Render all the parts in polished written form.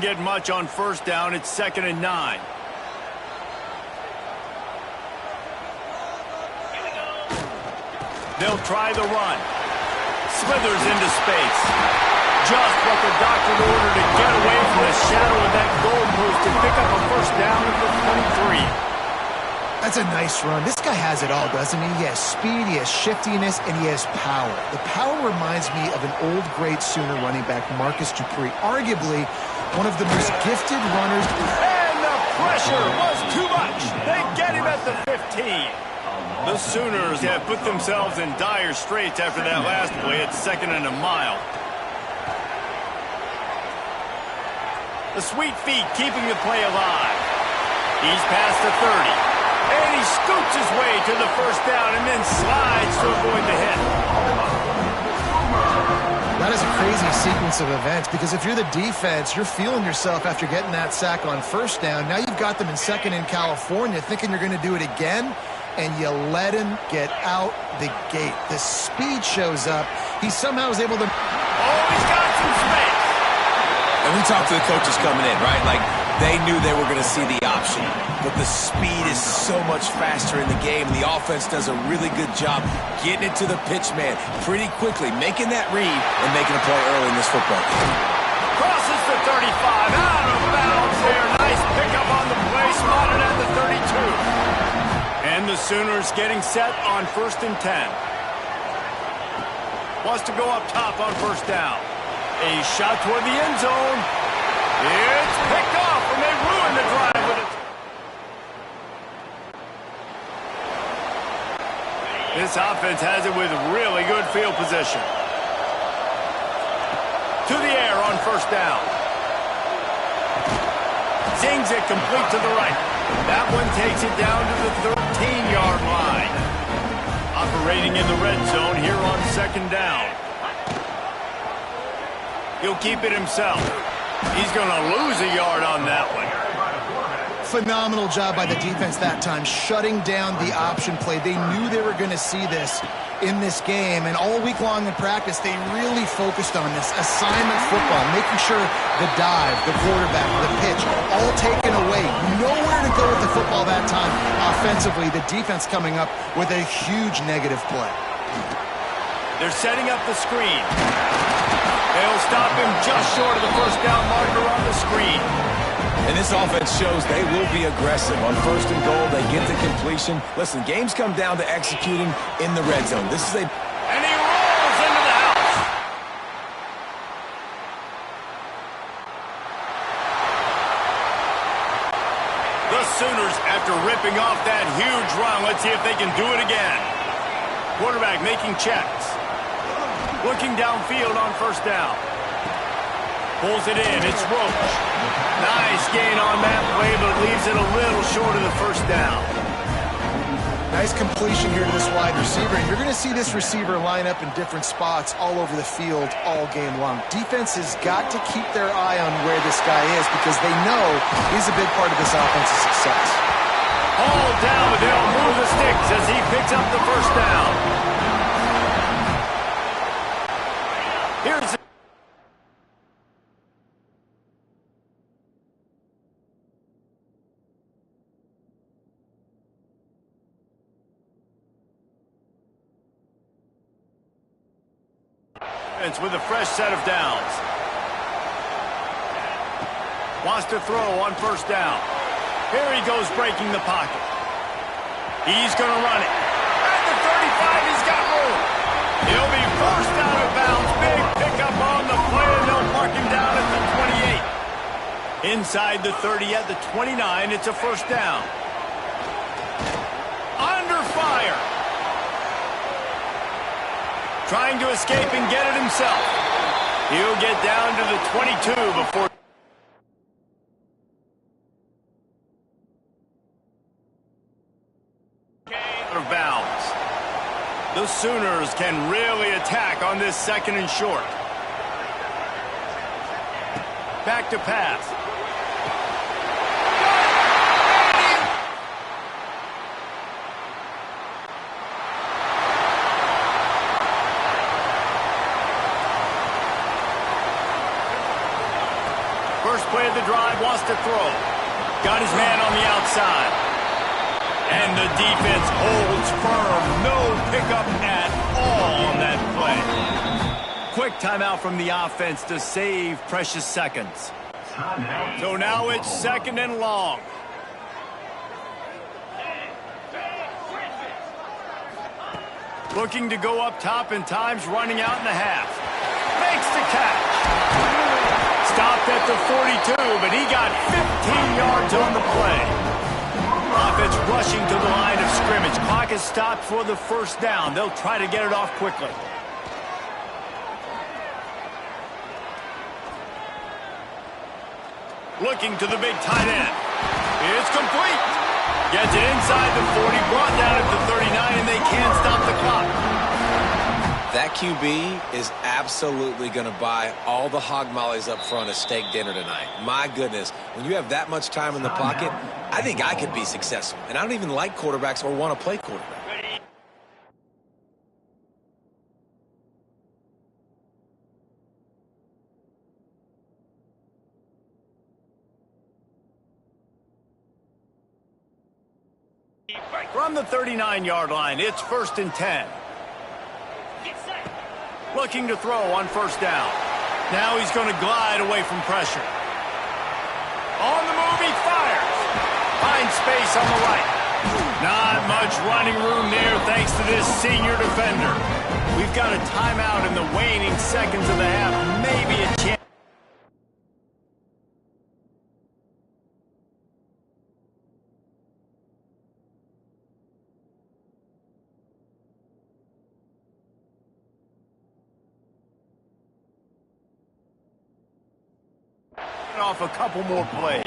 get much on first down. It's 2nd and 9. They'll try the run. Slithers into space. Just what the doctor ordered to get away from the shadow of that goalpost and pick up a first down at the 23. That's a nice run. This guy has it all, doesn't he? He has speed, he has shiftiness, and he has power. The power reminds me of an old great Sooner running back, Marcus Dupree. Arguably one of the most gifted runners. And the pressure was too much. They get him at the 15. The Sooners have put themselves in dire straits after that last play at 2nd and a mile. The sweet feet keeping the play alive. He's past the 30. And he scoots his way to the first down and then slides to avoid the hit. That is a crazy sequence of events because if you're the defense, you're feeling yourself after getting that sack on first down. Now you've got them in 2nd in California thinking you're going to do it again, and you let him get out the gate. The speed shows up. He somehow is able to... Oh, he's got some space. And we talked to the coaches coming in, right? Like, they knew they were going to see the option. But the speed is so much faster in the game. The offense does a really good job getting it to the pitch man pretty quickly, making that read and making a play early in this football game. Crosses the 35, out of bounds there. Nice pickup on the play, spotted at the 32. And the Sooners getting set on 1st and 10. Wants to go up top on first down. A shot toward the end zone. It's picked off, and they ruin the drive with it. This offense has it with really good field position. To the air on first down. Zings it complete to the right. That one takes it down to the 13-yard line. Operating in the red zone here on 2nd down. He'll keep it himself. He's going to lose a yard on that one. Phenomenal job by the defense that time, shutting down the option play. They knew they were going to see this in this game, and all week long in practice, they really focused on this assignment football, making sure the dive, the quarterback, the pitch, all taken away. Nowhere to go with the football that time offensively. The defense coming up with a huge negative play. They're setting up the screen. They'll stop him just short of the first down marker on the screen. And this offense shows they will be aggressive. On 1st and goal, they get the completion. Listen, games come down to executing in the red zone. This is a... And he rolls into the house. The Sooners, after ripping off that huge run, let's see if they can do it again. Quarterback making checks. Looking downfield on first down. Pulls it in. It's Roach. Nice gain on that play, but leaves it a little short of the first down. Nice completion here to this wide receiver. And you're going to see this receiver line up in different spots all over the field all game long. Defense has got to keep their eye on where this guy is because they know he's a big part of this offense's success. Hauled down, but they'll move the sticks as he picks up the first down. Here's with a fresh set of downs. Wants to throw on first down. Here he goes breaking the pocket. He's going to run it. At the 35, he's got room. He'll be forced out of bounds. Big pickup on the play, and they'll mark him down at the 28. Inside the 30 at the 29, it's a first down. Under fire. Trying to escape and get it himself. He'll get down to the 22 before... out of bounds. The Sooners can really attack on this 2nd and short. Back to pass. First play play of the drive, wants to throw. Got his man on the outside. And the defense holds firm. No pickup at all on that play. Quick timeout from the offense to save precious seconds. So now it's 2nd and long. Looking to go up top, and time's running out in the half. Makes the catch. Stopped at the 42, but he got 15 yards on the play. Offense rushing to the line of scrimmage. Clock is stopped for the 1st down. They'll try to get it off quickly. Looking to the big tight end. It's complete. Gets it inside the 40, brought down at the 39, and they can't stop the clock. That QB is absolutely going to buy all the hog mollies up front a steak dinner tonight. My goodness, when you have that much time in the pocket, I think I could be successful. And I don't even like quarterbacks or want to play quarterback. From the 39-yard line, it's 1st and 10. Looking to throw on 1st down. Now he's going to glide away from pressure. On the move, he fires. Finds space on the right. Not much running room there thanks to this senior defender. We've got a timeout in the waning seconds of the half. Maybe a chance. Off a couple more plays.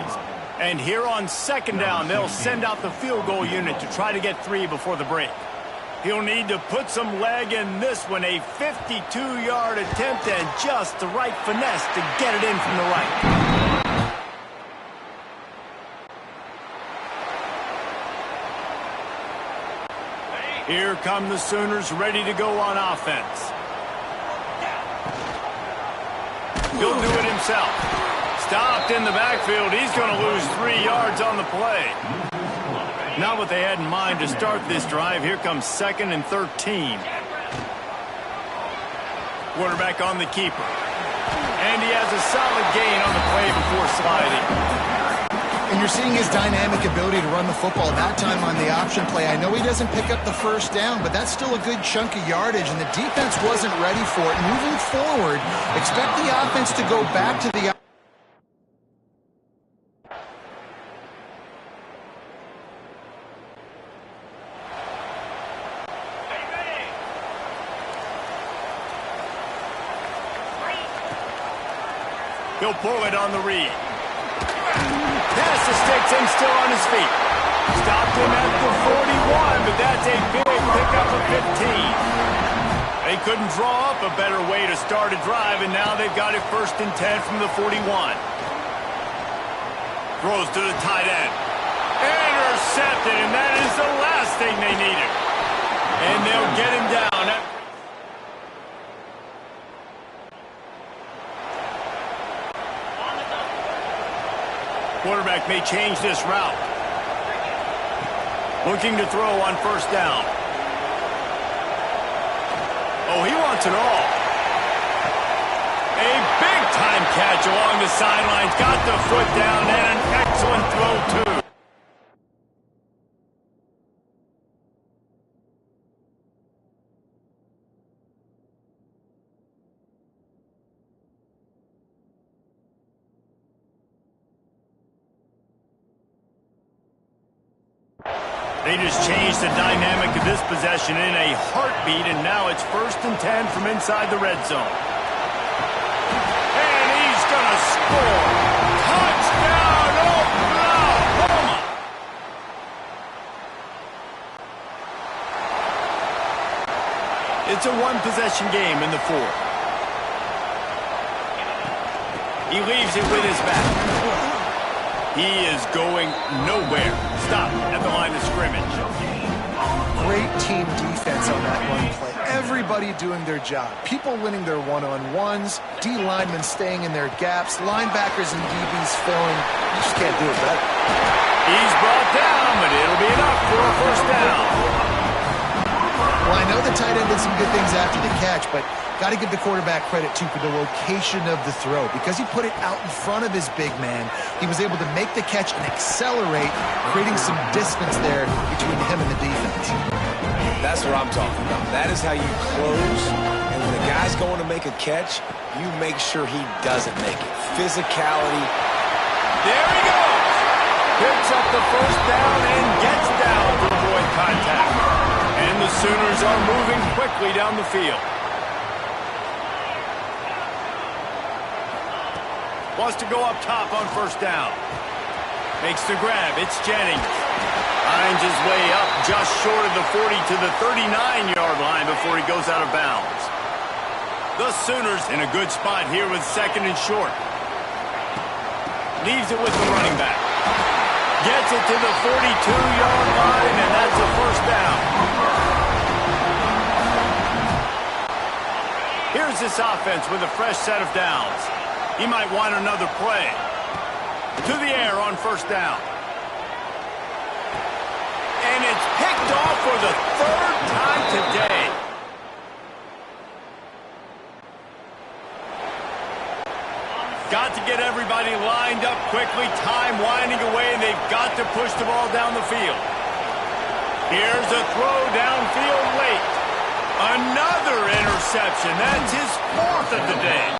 And here on 2nd down, they'll send out the field goal unit to try to get 3 before the break. He'll need to put some leg in this one. A 52-yard attempt and just the right finesse to get it in from the right. Here come the Sooners ready to go on offense. He'll do it himself. Stopped in the backfield. He's going to lose 3 yards on the play. Not what they had in mind to start this drive. Here comes 2nd and 13. Quarterback on the keeper. And he has a solid gain on the play before sliding. And you're seeing his dynamic ability to run the football, that time on the option play. I know he doesn't pick up the 1st down, but that's still a good chunk of yardage, and the defense wasn't ready for it. Moving forward, expect the offense to go back to the He'll pull it on the read. Pass the sticks and still on his feet. Stopped him at the 41, but that's a big pickup of 15. They couldn't draw up a better way to start a drive, and now they've got it 1st and 10 from the 41. Throws to the tight end. Intercepted, and that is the last thing they needed. And they'll get him down. Quarterback may change this route. Looking to throw on 1st down. Oh, he wants it all. A big-time catch along the sidelines. Got the foot down and an excellent throw, too. They just changed the dynamic of this possession in a heartbeat, and now it's 1st and 10 from inside the red zone. And he's going to score. Touchdown, Oklahoma! It's a one-possession game in the 4th. He leaves it with his back. He is going nowhere. Stop at the line of scrimmage. Great team defense on that run play. Everybody doing their job. People winning their one-on-ones, D linemen staying in their gaps, linebackers and DBs filling. You just can't do it better. He's brought down, but it'll be enough for a first down. Well, I know the tight end did some good things after the catch, but got to give the quarterback credit, too, for the location of the throw. Because he put it out in front of his big man, he was able to make the catch and accelerate, creating some distance there between him and the defense. That's what I'm talking about. That is how you close, and when the guy's going to make a catch, you make sure he doesn't make it. Physicality. There he goes. Picks up the first down and gets down to avoid contact. And the Sooners are moving quickly down the field. Wants to go up top on first down. Makes the grab. It's Jennings. Finds his way up just short of the 40 to the 39-yard line before he goes out of bounds. The Sooners in a good spot here with second and short. Leaves it with the running back. Gets it to the 42-yard line, and that's a first down. Here's this offense with a fresh set of downs. He might want another play. To the air on first down. And it's picked off for the third time today. Got to get everybody lined up quickly. Time winding away, and they've got to push the ball down the field. Here's a throw downfield late. Another interception. That's his fourth of the day.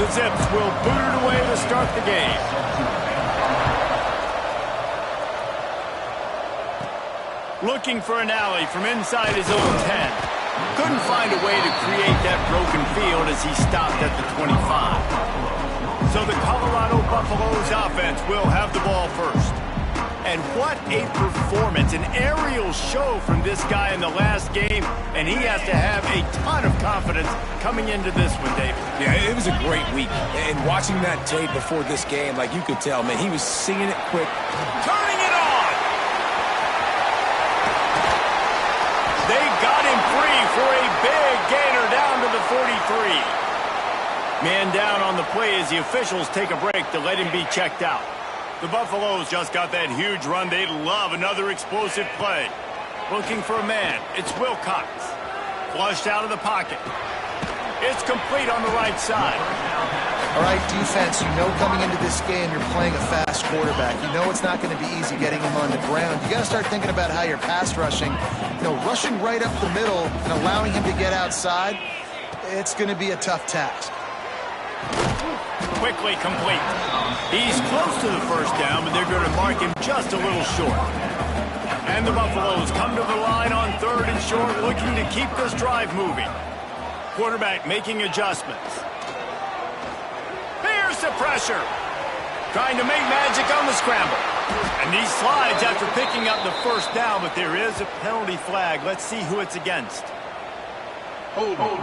The Zips will boot it away to start the game. Looking for an alley from inside his own 10. Couldn't find a way to create that broken field as he stopped at the 25. So the Colorado Buffaloes offense will have the ball first. And what a performance, an aerial show from this guy in the last game, and he has to have a ton of confidence coming into this one, David. Yeah, it was a great week. And watching that tape before this game, like you could tell, man, he was seeing it quick. Turning it on! They got him free for a big gainer down to the 43. Man down on the play as the officials take a break to let him be checked out. The Buffaloes just got that huge run. They'd love another explosive play. Looking for a man. It's Wilcox. Flushed out of the pocket. It's complete on the right side. All right, defense, you know coming into this game you're playing a fast quarterback. You know it's not going to be easy getting him on the ground. You got to start thinking about how you're pass rushing. You know, rushing right up the middle and allowing him to get outside, it's going to be a tough task. Quickly complete. He's close to the first down, but they're going to mark him just a little short. And the Buffaloes come to the line on 3rd and short, looking to keep this drive moving. Quarterback making adjustments. Here's the pressure. Trying to make magic on the scramble. And he slides after picking up the first down, but there is a penalty flag. Let's see who it's against. Hold on.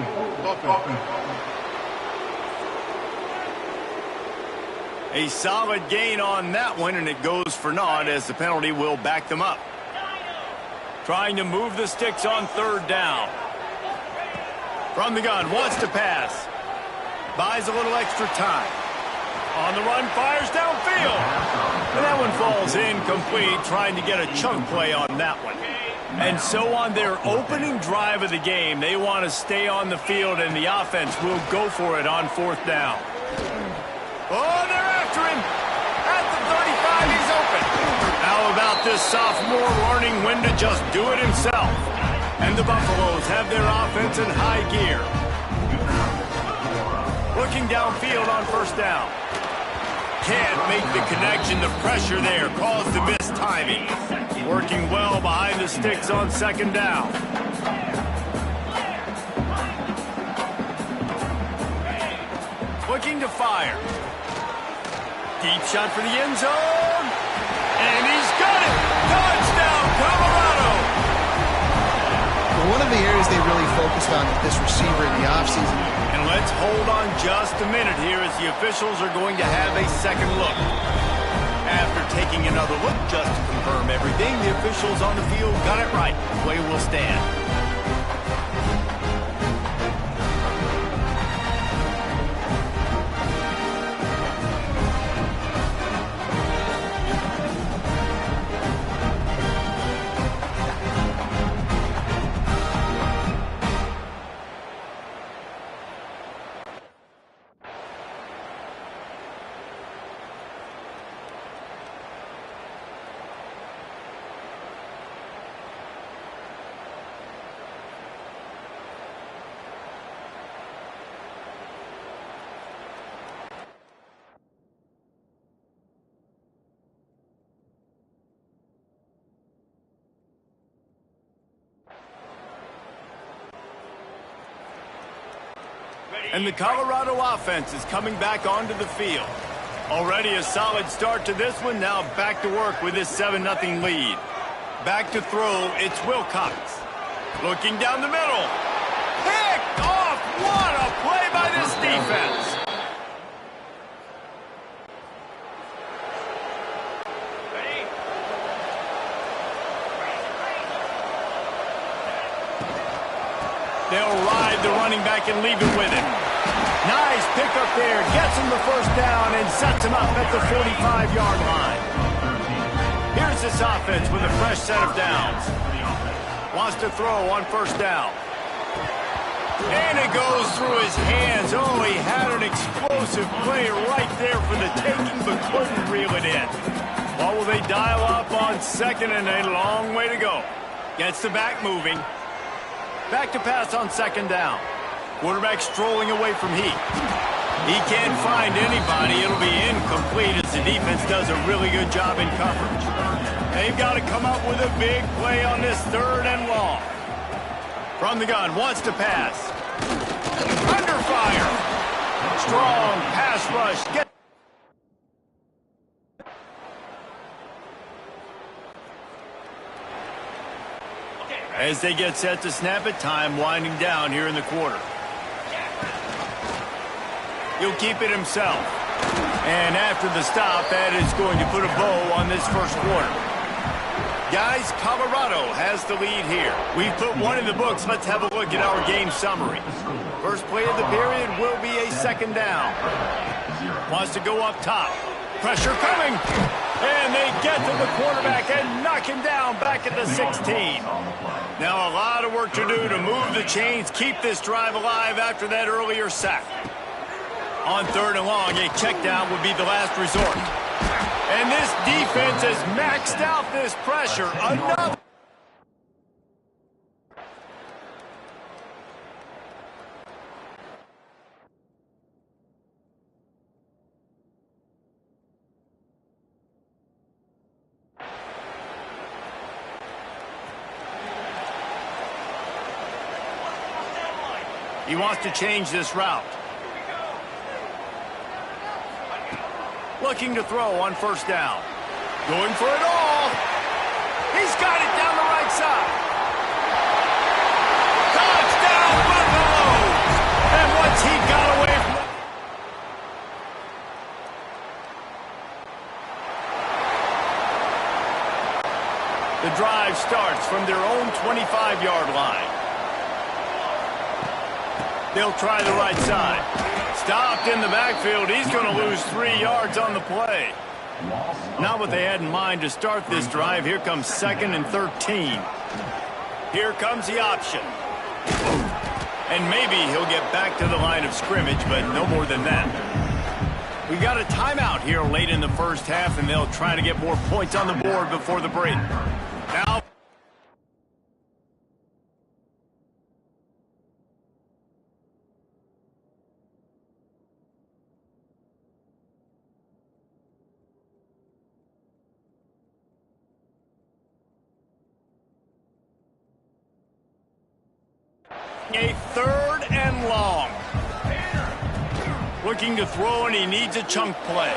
A solid gain on that one, and it goes for naught as the penalty will back them up. Trying to move the sticks on 3rd down. From the gun, wants to pass. Buys a little extra time. On the run, fires downfield. And that one falls incomplete, trying to get a chunk play on that one. And so on their opening drive of the game, they want to stay on the field, and the offense will go for it on 4th down. Oh, they're after him. At the 35, he's open. How about this sophomore learning when to just do it himself? And the Buffaloes have their offense in high gear. Looking downfield on 1st down. Can't make the connection. The pressure there caused the missed timing. Working well behind the sticks on 2nd down. Looking to fire. Deep shot for the end zone. And he's got it. Touchdown, Colorado. Well, one of the areas they really focused on with this receiver in the offseason. And let's hold on just a minute here as the officials are going to have a second look. After taking another look just to confirm everything, the officials on the field got it right. Play will stand. And the Colorado offense is coming back onto the field. Already a solid start to this one. Now back to work with this 7-0 lead. Back to throw, it's Wilcox. Looking down the middle. Picked off! What a play by this defense! They'll ride the running back and leave it with him. Nice pickup there. Gets him the first down and sets him up at the 45-yard line. Here's this offense with a fresh set of downs. Wants to throw on 1st down. And it goes through his hands. Oh, he had an explosive play right there for the taking, but couldn't reel it in. What will they dial up on 2nd and a long way to go? Gets the back moving. Back to pass on 2nd down. Quarterback strolling away from Heath. He can't find anybody. It'll be incomplete as the defense does a really good job in coverage. They've got to come up with a big play on this 3rd and long. From the gun, wants to pass. Under fire. Strong pass rush. As they get set to snap it, time winding down here in the quarter. He'll keep it himself. And after the stop, that is going to put a bow on this first quarter. Guys, Colorado has the lead here. We've put one in the books. Let's have a look at our game summary. First play of the period will be a 2nd down. Wants to go up top. Pressure coming. And they get to the quarterback and knock him down back at the 16. Now a lot of work to do to move the chains, keep this drive alive after that earlier sack. On 3rd and long, a check down would be the last resort. And this defense has maxed out this pressure. Another. He wants to change this route. Looking to throw on 1st down. Going for it all. He's got it down the right side. Touchdown, Buffalo! And once he got away from the drive starts from their own 25-yard line. They'll try the right side. Stopped in the backfield. He's going to lose 3 yards on the play. Not what they had in mind to start this drive. Here comes 2nd and 13. Here comes the option. And maybe he'll get back to the line of scrimmage, but no more than that. We got a timeout here late in the first half, and they'll try to get more points on the board before the break. Now, a 3rd and long. Looking to throw, and he needs a chunk play.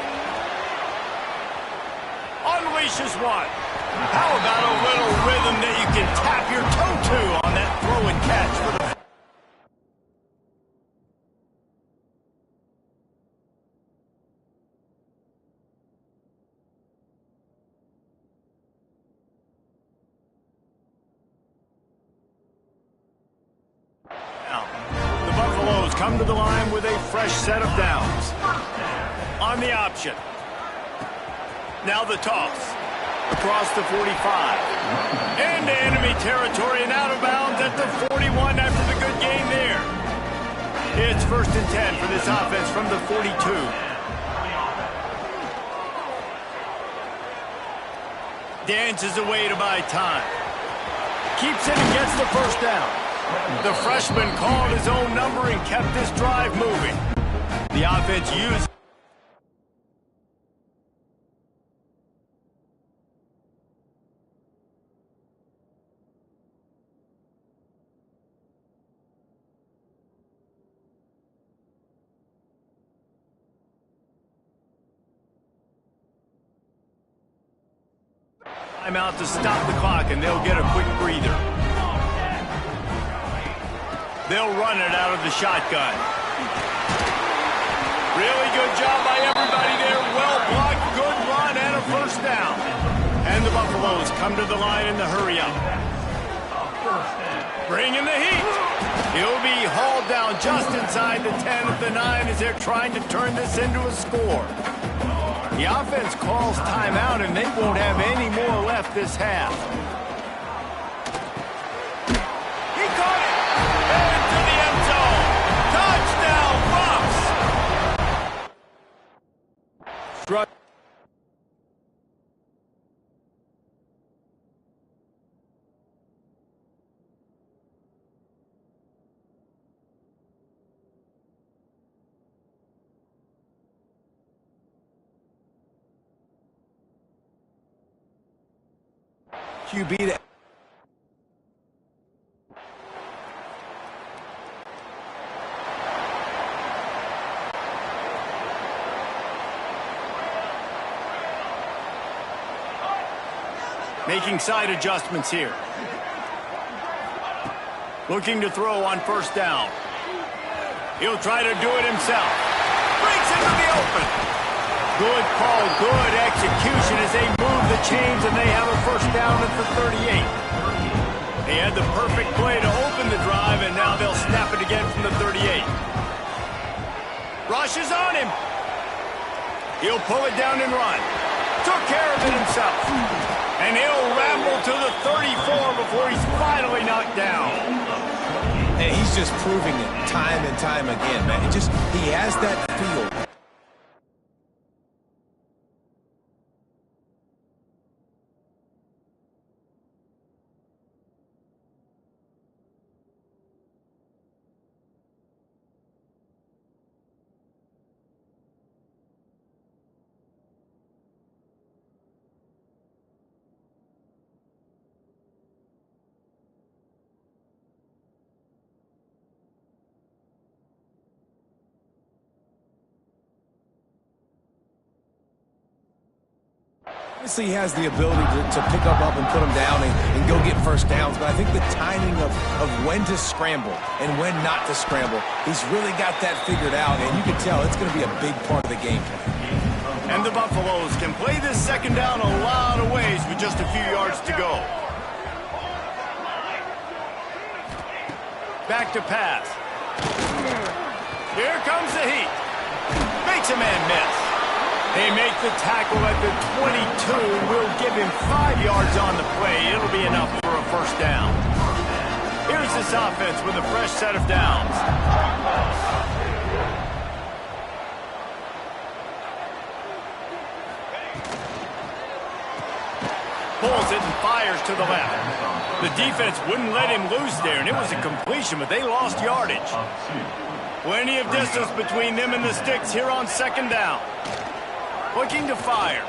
Unleashes one. How about a little rhythm that you can tap your toe to on that throw and catch for the... Come to the line with a fresh set of downs. On the option. Now the toss. Across the 45. Into enemy territory and out of bounds at the 41 after the good gain there. It's 1st and 10 for this offense from the 42. Dances away to buy time. Keeps it and gets the 1st down. The freshman called his own number and kept this drive moving. The offense used... Timeout to stop the clock, and they'll get a quick breather. They'll run it out of the shotgun. Really good job by everybody there. Well blocked, good run, and a 1st down. And the Buffaloes come to the line in the hurry up. Bringing the heat. He'll be hauled down just inside the 10 at the 9 as they're trying to turn this into a score. The offense calls timeout, and they won't have any more left this half. He caught it! Into the end zone! Touchdown, Buffs! QB to... Making side adjustments here. Looking to throw on first down. He'll try to do it himself. Breaks into the open. Good call, good execution as they move the chains and they have a first down at the 38. They had the perfect play to open the drive and now they'll snap it again from the 38. Rush is on him. He'll pull it down and run. Took care of it himself. And he'll ramble to the 34 before he's finally knocked down. And he's just proving it time and time again, man. He has that feel. Obviously, he has the ability to pick up and put them down and go get first downs, but I think the timing of when to scramble and when not to scramble, he's really got that figured out, and you can tell it's going to be a big part of the game plan. And the Buffaloes can play this second down a lot of ways with just a few yards to go. Back to pass. Here comes the heat. Makes a man miss. They make the tackle at the 22. We'll give him 5 yards on the play. It'll be enough for a first down. Here's this offense with a fresh set of downs. Pulls it and fires to the left. The defense wouldn't let him loose there, and it was a completion, but they lost yardage. Plenty of distance between them and the sticks here on second down. Looking to fire.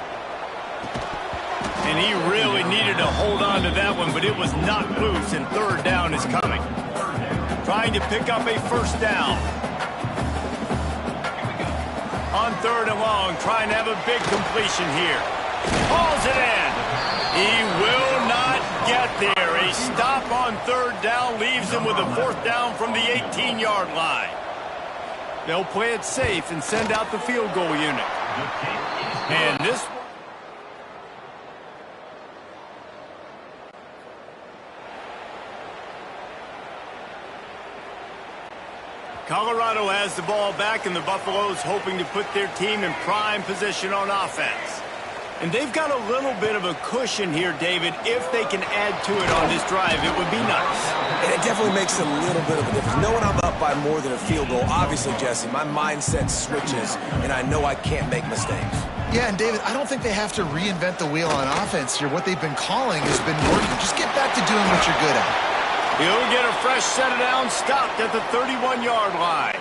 And he really needed to hold on to that one, but it was not loose, and third down is coming. Trying to pick up a first down. On third and long, trying to have a big completion here. Hauls it in. He will not get there. A stop on third down leaves him with a fourth down from the 18-yard line. They'll play it safe and send out the field goal unit. And this... Colorado has the ball back, and the Buffaloes hoping to put their team in prime position on offense. And they've got a little bit of a cushion here, David. If they can add to it on this drive, it would be nice. And it definitely makes a little bit of a difference. Knowing I'm up by more than a field goal, obviously, Jesse, my mindset switches, and I know I can't make mistakes. Yeah, and David, I don't think they have to reinvent the wheel on offense here. What they've been calling has been working. Just get back to doing what you're good at. He'll get a fresh set of downs, stopped at the 31-yard line.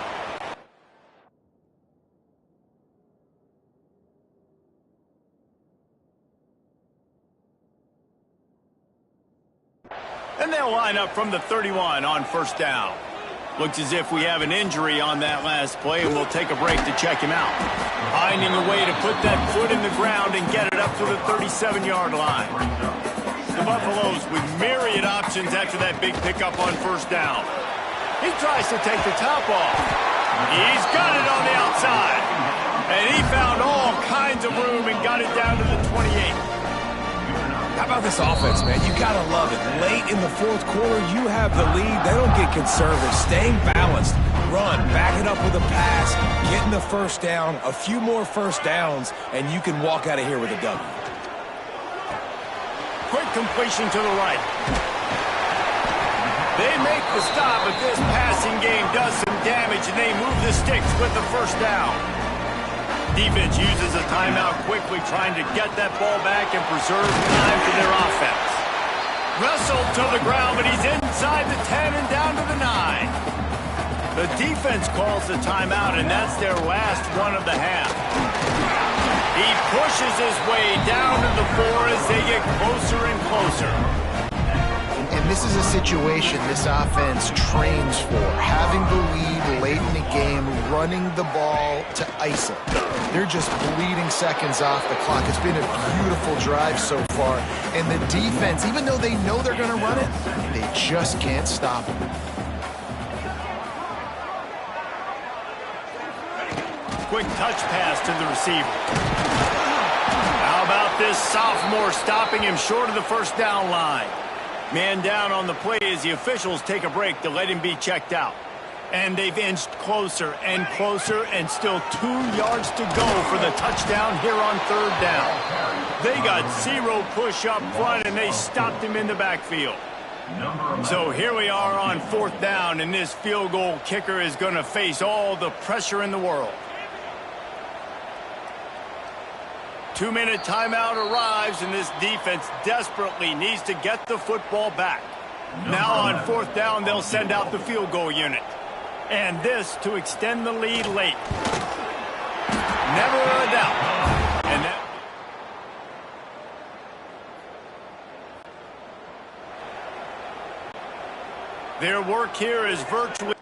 And they'll line up from the 31 on first down. Looks as if we have an injury on that last play, and we'll take a break to check him out. Finding a way to put that foot in the ground and get it up to the 37-yard line. The Buffaloes with myriad options after that big pickup on first down. He tries to take the top off. He's got it on the outside. And he found all kinds of room and got it down to the 28. How about this offense, man? You gotta love it. Late in the fourth quarter, you have the lead. They don't get conservative. Staying balanced. Run, back it up with a pass, getting the first down, a few more first downs, and you can walk out of here with a W. Quick completion to the right. They make the stop, but this passing game does some damage, and they move the sticks with the first down. Defense uses a timeout quickly, trying to get that ball back and preserve time for their offense. Wrestled to the ground, but he's inside the 10 and down to the 9. The defense calls the timeout, and that's their last one of the half. He pushes his way down to the 4 as they get closer and closer. And this is a situation this offense trains for. Having the lead late in the game, running the ball to ice it. They're just bleeding seconds off the clock. It's been a beautiful drive so far. And the defense, even though they know they're going to run it, they just can't stop it. Quick touch pass to the receiver. How about this sophomore stopping him short of the first down line? Man down on the play as the officials take a break to let him be checked out. And they've inched closer and closer, and still 2 yards to go for the touchdown here on 3rd down. They got 0 push up front, and they stopped him in the backfield. So here we are on 4th down, and this field goal kicker is going to face all the pressure in the world. 2-minute timeout arrives, and this defense desperately needs to get the football back. Now on 4th down, they'll send out the field goal unit. And this to extend the lead late. Never a doubt. And that... Their work here is virtually...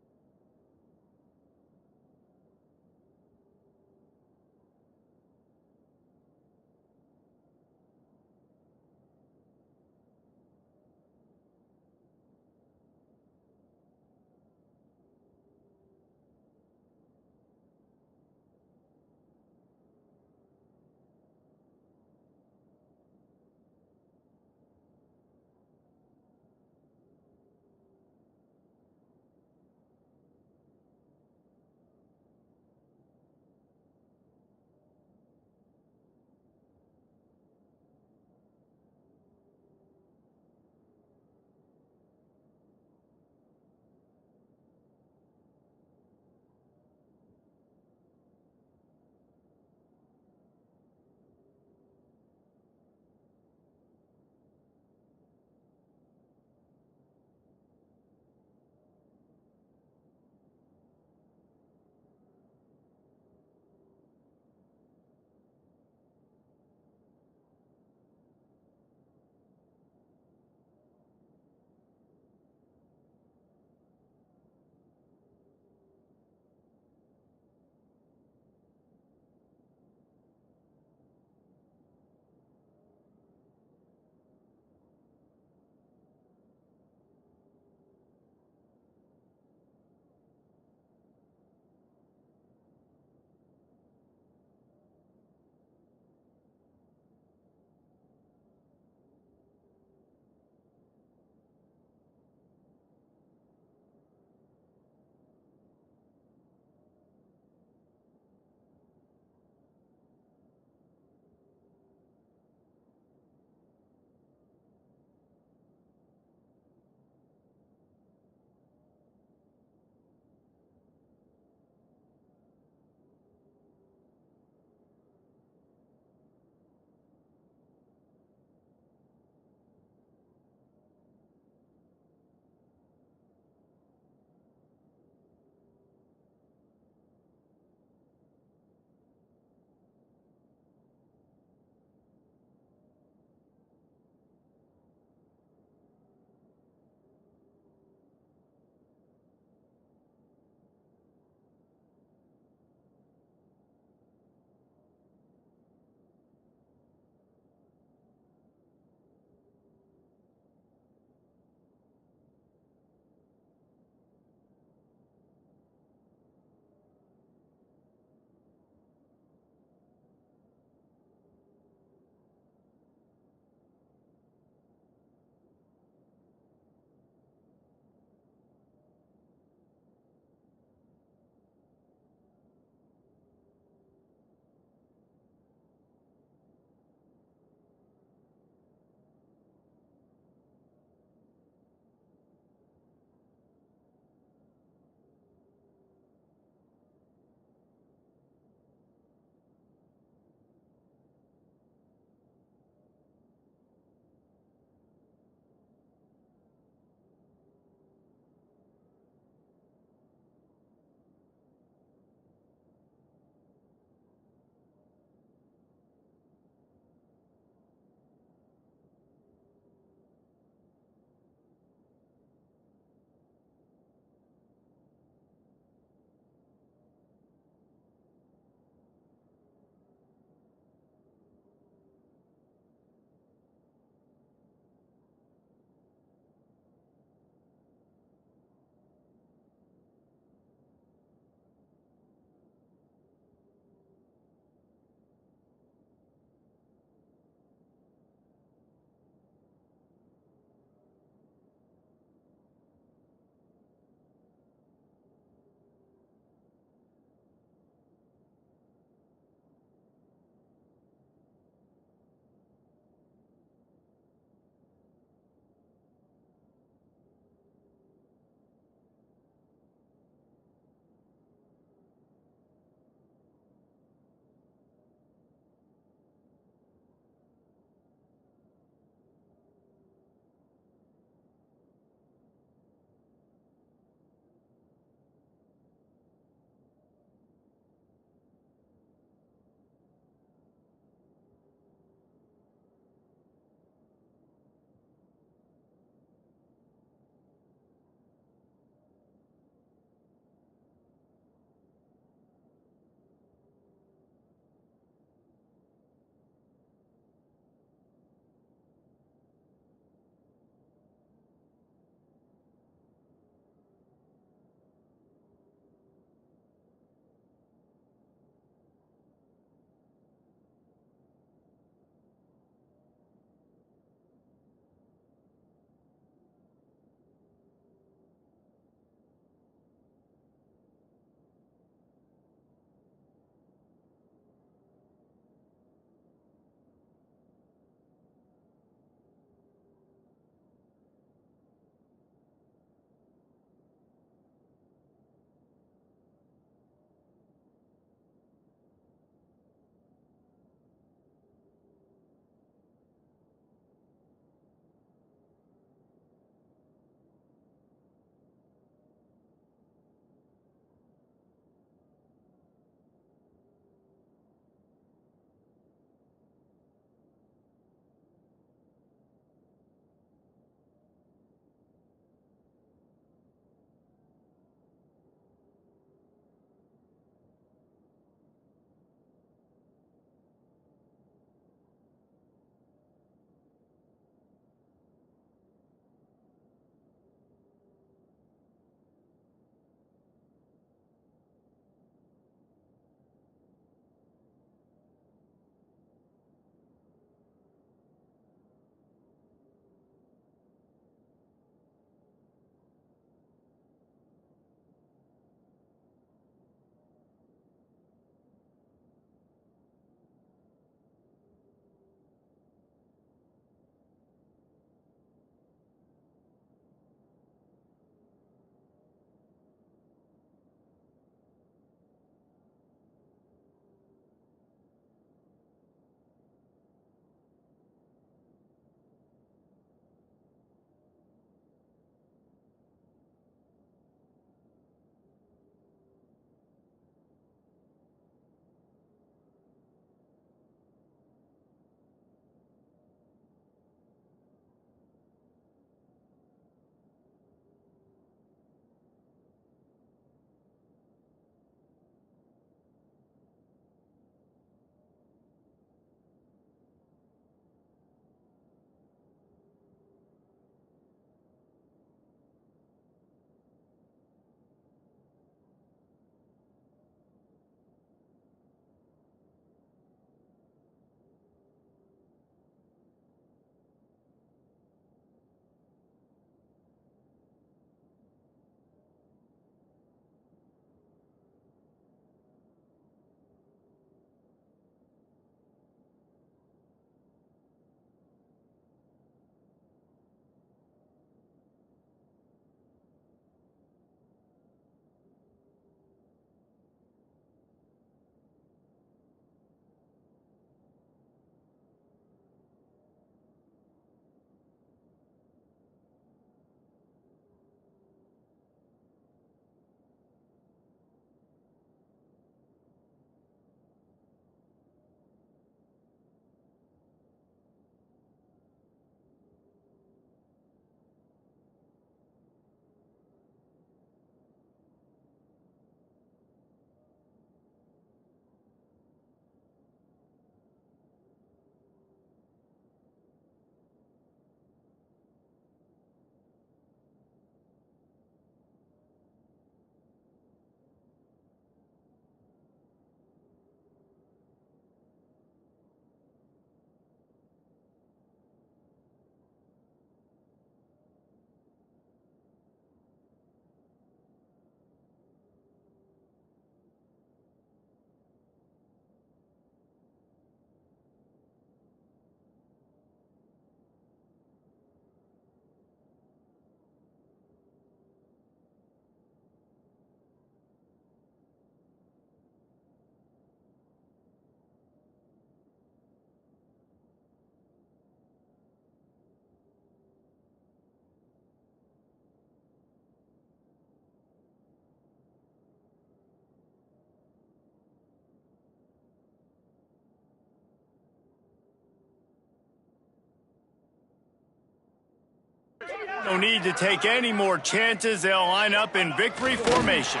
No need to take any more chances. They'll line up in victory formation.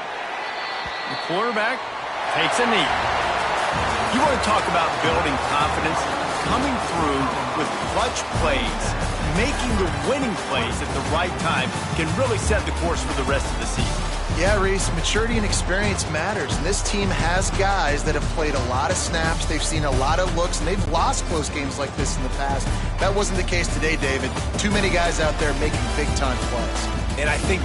The quarterback takes a knee. You want to talk about building confidence? Coming through with clutch plays, making the winning plays at the right time can really set the course for the rest of the season. Yeah, Reese, maturity and experience matters, and this team has guys that have played a lot of snaps, they've seen a lot of looks, and they've lost close games like this in the past. That wasn't the case today, David. Too many guys out there making big-time plays. And I think